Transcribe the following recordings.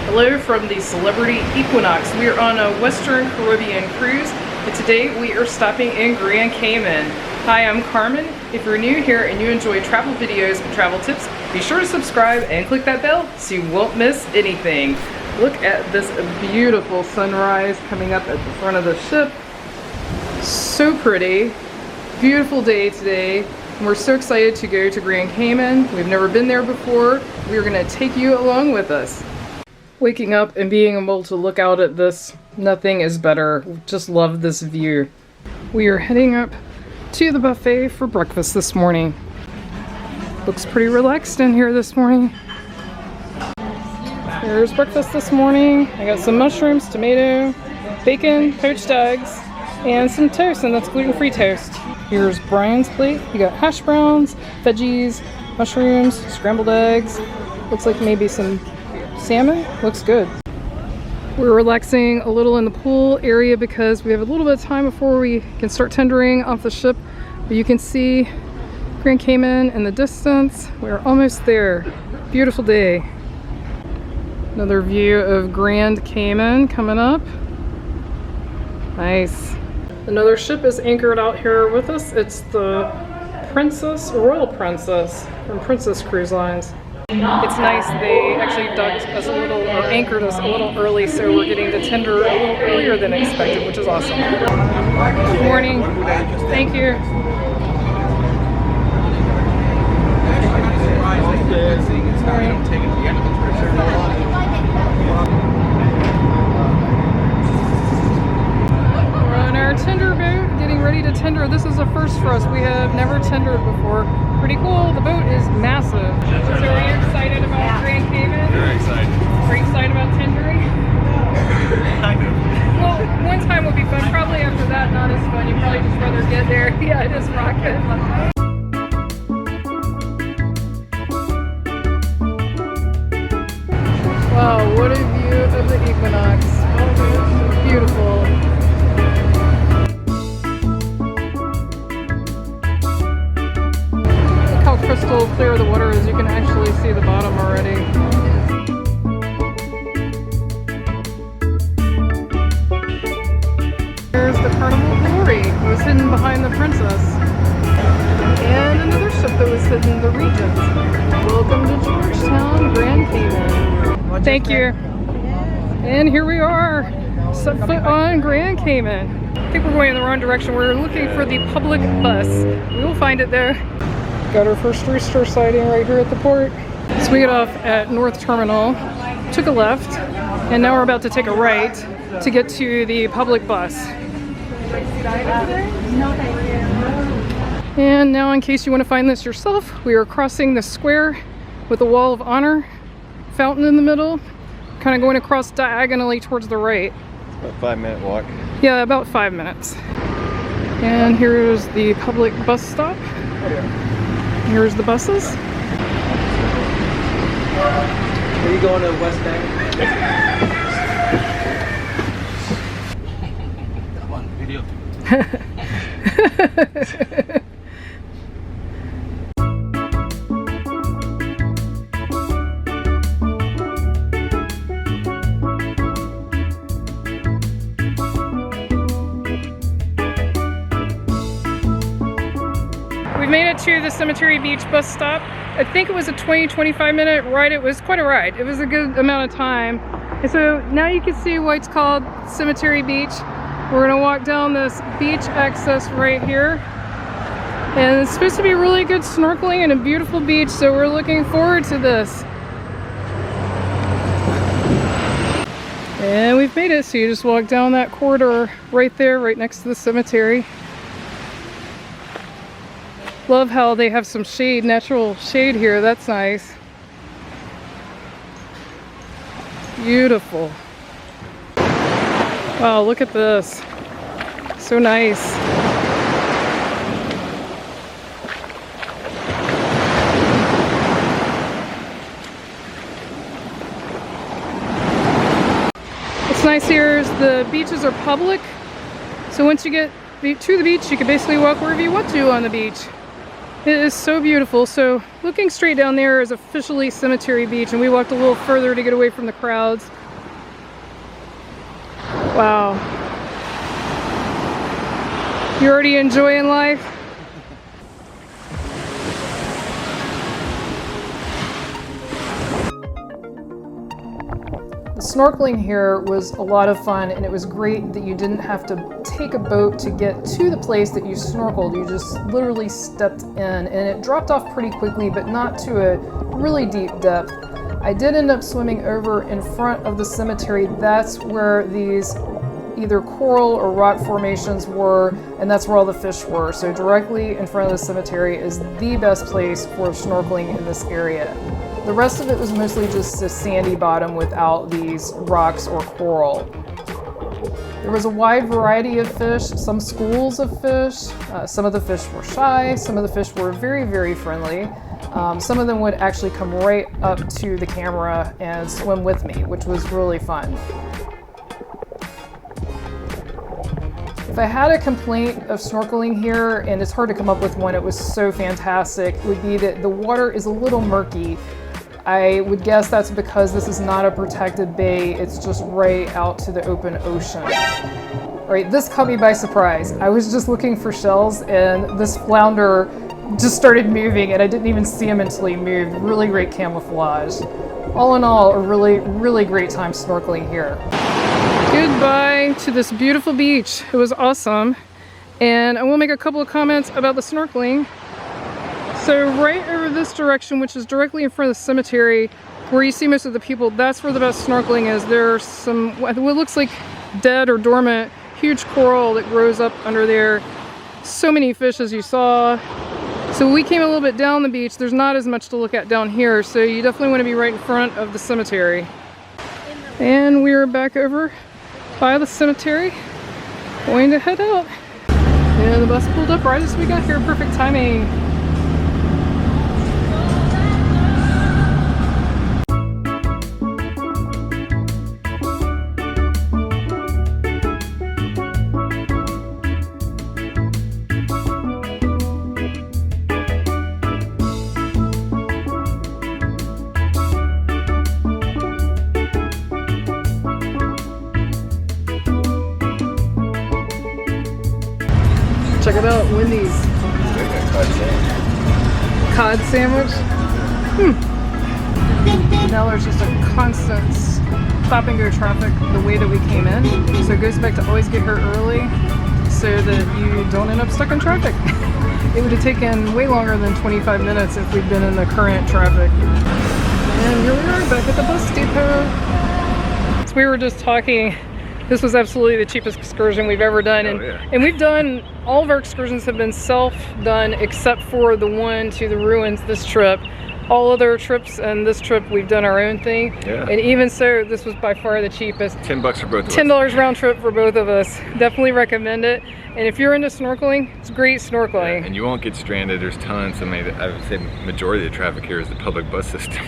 Hello from the Celebrity Equinox. We are on a Western Caribbean cruise, and today we are stopping in Grand Cayman. Hi, I'm Carmen. If you're new here and you enjoy travel videos and travel tips, be sure to subscribe and click that bell so you won't miss anything. Look at this beautiful sunrise coming up at the front of the ship. So pretty. Beautiful day today. And we're so excited to go to Grand Cayman. We've never been there before. We're going to take you along with us. Waking up and being able to look out at this, nothing is better. Just love this view. We are heading up to the buffet for breakfast this morning. Looks pretty relaxed in here this morning. Here's breakfast this morning. I got some mushrooms, tomato, bacon, poached eggs, and some toast, and that's gluten-free toast. Here's Brian's plate. You got hash browns, veggies, mushrooms, scrambled eggs. Looks like maybe some salmon. Looks good. We're relaxing a little in the pool area because we have a little bit of time before we can start tendering off the ship. But you can see Grand Cayman in the distance. We're almost there. Beautiful day. Another view of Grand Cayman coming up. Nice. Another ship is anchored out here with us. It's the Royal Princess from Princess Cruise Lines. It's nice they actually docked us a little, or anchored us a little early, so we're getting to tender a little earlier than expected, which is awesome. Good morning. Thank you. We're on our tender boat, getting ready to tender. This is a first for us. We have never tendered before. Pretty cool. The boat is massive. So are you excited about Grand Cayman? Very excited. Are you excited about tendering? Kind of. Well, one time would be fun. Probably after that, not as fun. You'd probably just rather get there. Yeah, just rock it. Wow, what a view of the Equinox. Beautiful. Look how crystal clear the water is. You can actually see the bottom already. There's the Carnival Glory. It was hidden behind the Princess. And another ship that was hidden in the Regent. Welcome to Georgetown, Grand Cayman. Thank you. And here we are, set foot on Grand Cayman. I think we're going in the wrong direction. We're looking for the public bus. We will find it there. Got our first rooster sighting right here at the port. So we get off at North Terminal, took a left, and now we're about to take a right to get to the public bus. And now, in case you want to find this yourself, we are crossing the square with a wall of honor, fountain in the middle, kind of going across diagonally towards the right. About a 5-minute walk. Yeah, about 5 minutes. And here's the public bus stop. Here's the buses. Are you going to West Bank? Come on, video. We made it to the Cemetery Beach bus stop. I think it was a 20-25 minute ride. It was quite a ride. It was a good amount of time. And so now you can see why it's called Cemetery Beach. We're gonna walk down this beach access right here. And it's supposed to be really good snorkeling and a beautiful beach, so we're looking forward to this. And we've made it, so you just walk down that corridor right there, right next to the cemetery. Love how they have some shade, natural shade here. That's nice. Beautiful. Wow, look at this. So nice. What's nice here is the beaches are public. So once you get to the beach, you can basically walk wherever you want to on the beach. It is so beautiful. So looking straight down there is officially Cemetery Beach, and we walked a little further to get away from the crowds. Wow. You already enjoying life? Snorkeling here was a lot of fun, and it was great that you didn't have to take a boat to get to the place that you snorkeled. You just literally stepped in, and it dropped off pretty quickly, but not to a really deep depth. I did end up swimming over in front of the cemetery. That's where these either coral or rock formations were, and that's where all the fish were. So directly in front of the cemetery is the best place for snorkeling in this area. The rest of it was mostly just a sandy bottom without these rocks or coral. There was a wide variety of fish, some schools of fish. Some of the fish were shy, some of the fish were very, very friendly. Some of them would actually come right up to the camera and swim with me, which was really fun. If I had a complaint of snorkeling here, and it's hard to come up with one, it was so fantastic, it would be that the water is a little murky. I would guess that's because this is not a protected bay, it's just right out to the open ocean. All right, this caught me by surprise. I was just looking for shells, and this flounder just started moving, and I didn't even see him until he moved. Really great camouflage. All in all, a really, really great time snorkeling here. Goodbye to this beautiful beach. It was awesome. And I will make a couple of comments about the snorkeling. So right over this direction, which is directly in front of the cemetery, where you see most of the people, that's where the best snorkeling is. There's some, what looks like dead or dormant, huge coral that grows up under there. So many fish, as you saw. So we came a little bit down the beach. There's not as much to look at down here, so you definitely want to be right in front of the cemetery. And we're back over by the cemetery, going to head out. And the bus pulled up right as we got here. Perfect timing. Check it out, Wendy's. Cod sandwich. Now there's just a constant stop and go traffic the way that we came in. So it goes back to always get here early so that you don't end up stuck in traffic. It would have taken way longer than 25 minutes if we'd been in the current traffic. And here we are back at the bus depot. So we were just talking. This was absolutely the cheapest excursion we've ever done, and we've done, all of our excursions have been self-done except for the one to the ruins this trip. All other trips and this trip we've done our own thing, and even so this was by far the cheapest. $10 for both of us. $10 round trip for both of us. Definitely recommend it. And if you're into snorkeling, it's great snorkeling. Yeah, and you won't get stranded. There's tons. I mean, I would say majority of the traffic here is the public bus system.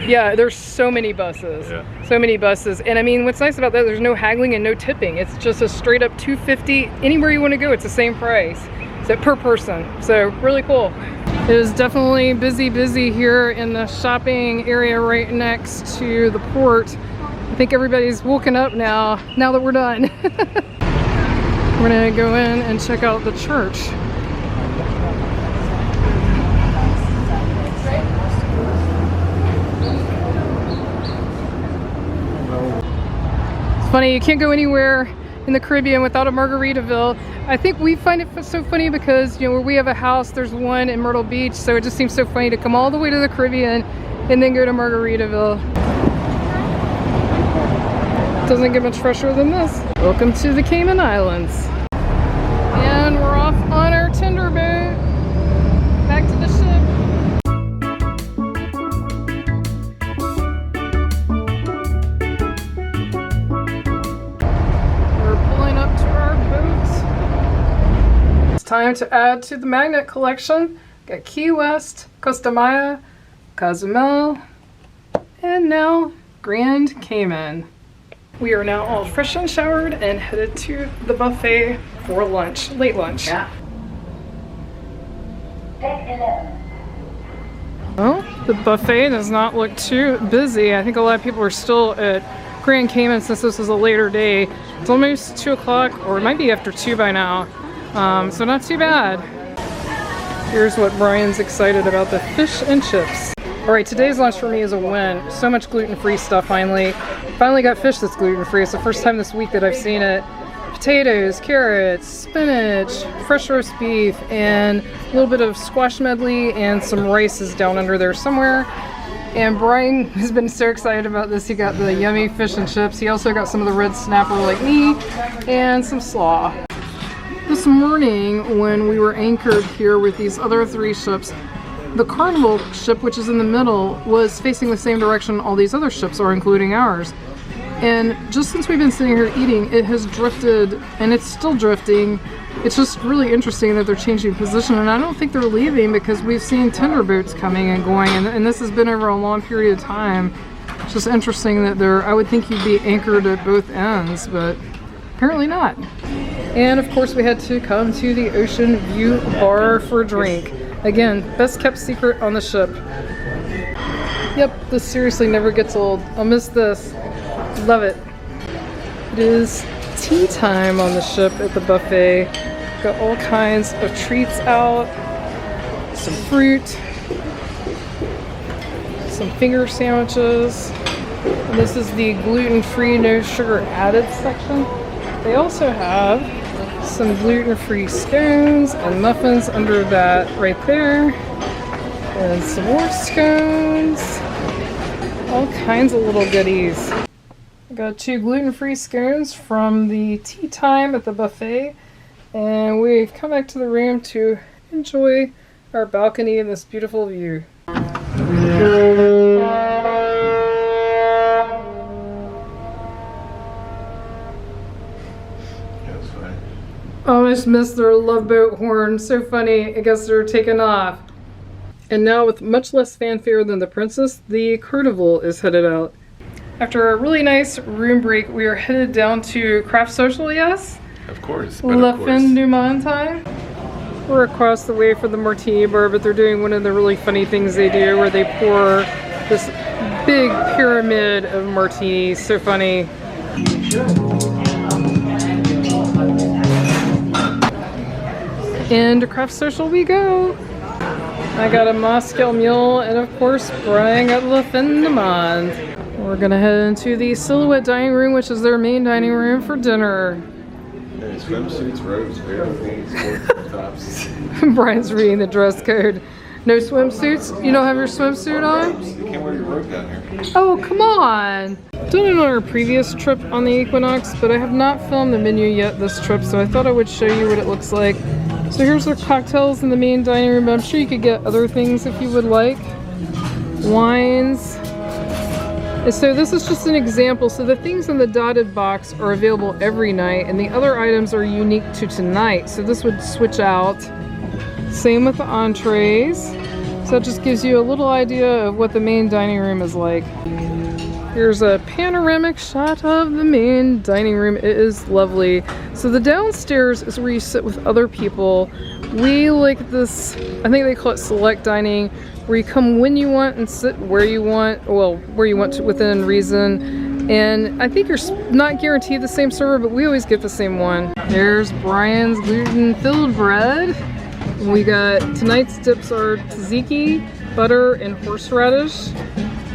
Yeah, there's so many buses. So many buses. And I mean, what's nice about that, there's no haggling and no tipping. It's just a straight up $2.50. Anywhere you want to go, it's the same price. So per person. So really cool. It is definitely busy here in the shopping area right next to the port. I think everybody's woken up now that we're done. We're gonna go in and check out the church. It's funny, you can't go anywhere in the Caribbean without a Margaritaville. I think we find it so funny because, you know, where we have a house, there's one in Myrtle Beach, so it just seems so funny to come all the way to the Caribbean and then go to Margaritaville. Doesn't get much fresher than this. Welcome to the Cayman Islands. And we're off on our tender boat, back to the ship. Time to add to the magnet collection. Got Key West, Costa Maya, Cozumel, and now Grand Cayman. We are now all fresh and showered and headed to the buffet for lunch, late lunch. Well, the buffet does not look too busy. I think a lot of people are still at Grand Cayman since this is a later day. It's almost 2 o'clock, or it might be after 2 by now. So not too bad. Here's what Brian's excited about, the fish and chips. All right, today's lunch for me is a win. So much gluten-free stuff finally. Finally got fish that's gluten-free. It's the first time this week that I've seen it. Potatoes, carrots, spinach, fresh roast beef, and a little bit of squash medley and some rice is down under there somewhere. And Brian has been so excited about this. He got the yummy fish and chips. He also got some of the red snapper like me and some slaw. This morning when we were anchored here with these other 3 ships, the Carnival ship, which is in the middle, was facing the same direction all these other ships are, including ours. And just since we've been sitting here eating, it has drifted, and it's still drifting. It's just really interesting that they're changing position, and I don't think they're leaving because we've seen tender boats coming and going, and this has been over a long period of time. It's just interesting that I would think you'd be anchored at both ends, but apparently not. And of course we had to come to the Oceanview Bar for a drink. Again, best kept secret on the ship. Yep, this seriously never gets old. I'll miss this. Love it. It is tea time on the ship at the buffet. Got all kinds of treats out. Some fruit. Some finger sandwiches. And this is the gluten-free, no sugar added section. They also have some gluten-free scones and muffins under that right there. And some more scones. All kinds of little goodies. I got 2 gluten-free scones from the tea time at the buffet, and we've come back to the room to enjoy our balcony and this beautiful view. Almost missed their Love Boat horn. So funny. I guess they're taking off. And now, with much less fanfare than the Princess, the Carnival is headed out. After a really nice room break, we are headed down to Craft Social, yes? Of course. La Fin du Monde time. We're across the way from the Martini Bar, but they're doing one of the really funny things they do where they pour this big pyramid of martinis. So funny. And to Craft Social we go. I got a Moscow Mule, and of course Brian got La Fin du Monde. We're gonna head into the Silhouette Dining Room, which is their main dining room for dinner. Swimsuits, robes, sports tops. Brian's reading the dress code. No swimsuits? You don't have your swimsuit on? You can't wear your robe down here. Oh, come on! Done it on our previous trip on the Equinox, but I have not filmed the menu yet this trip, so I thought I would show you what it looks like. So here's their cocktails in the main dining room, but I'm sure you could get other things if you would like. Wines. And so this is just an example. So the things in the dotted box are available every night, and the other items are unique to tonight. So this would switch out. Same with the entrees. So that just gives you a little idea of what the main dining room is like. Here's a panoramic shot of the main dining room. It is lovely. So the downstairs is where you sit with other people. We like this, I think they call it select dining, where you come when you want and sit where you want, well, where you want to within reason. And I think you're not guaranteed the same server, but we always get the same one. There's Brian's gluten-filled bread. We got, tonight's dips are tzatziki, butter, and horseradish.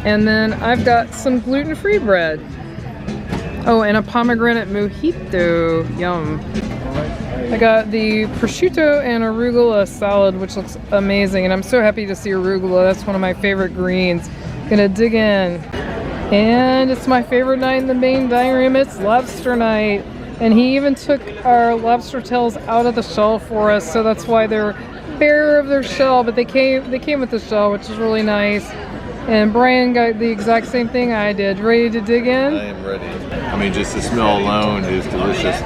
And then I've got some gluten-free bread. Oh, and a pomegranate mojito. Yum. I got the prosciutto and arugula salad, which looks amazing. And I'm so happy to see arugula. That's one of my favorite greens. Gonna dig in. And it's my favorite night in the main dining room. It's lobster night. And he even took our lobster tails out of the shell for us. So that's why they're bare of their shell. But they came with the shell, which is really nice. And Brian got the exact same thing I did. Ready to dig in? I am ready. I mean, just the smell alone is delicious.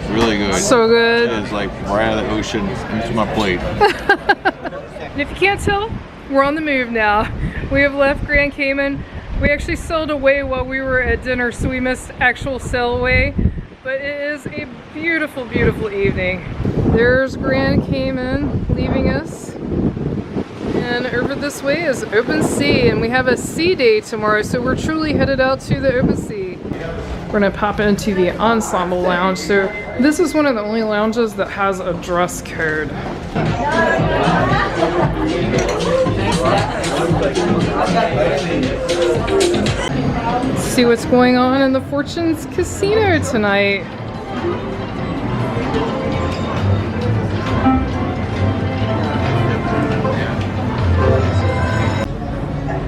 Really good. So good. It is like right out of the ocean into my plate. And if you can't tell, we're on the move now. We have left Grand Cayman. We actually sailed away while we were at dinner, so we missed actual sail away. But it is a beautiful, beautiful evening. There's Grand Cayman leaving us. And over this way is open sea, and we have a sea day tomorrow, so we're truly headed out to the open sea. We're gonna pop into the Ensemble Lounge. So this is one of the only lounges that has a dress code. Let's see what's going on in the Fortunes Casino tonight.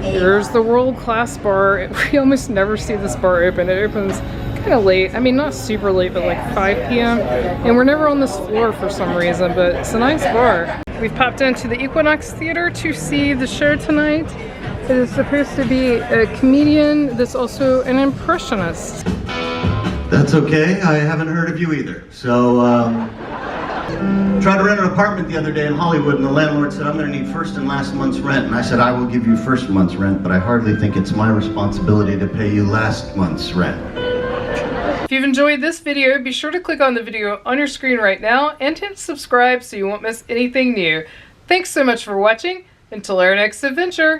Here's the world-class bar. We almost never see this bar open. It opens kind of late. I mean, not super late, but like 5 p.m. And we're never on this floor for some reason, but it's a nice bar. We've popped into the Equinox Theater to see the show tonight. It is supposed to be a comedian that's also an impressionist. That's okay. I haven't heard of you either. So, tried to rent an apartment the other day in Hollywood, and the landlord said, I'm going to need first and last month's rent. And I said, I will give you first month's rent, but I hardly think it's my responsibility to pay you last month's rent. If you've enjoyed this video, be sure to click on the video on your screen right now and hit subscribe so you won't miss anything new. Thanks so much for watching. Until our next adventure.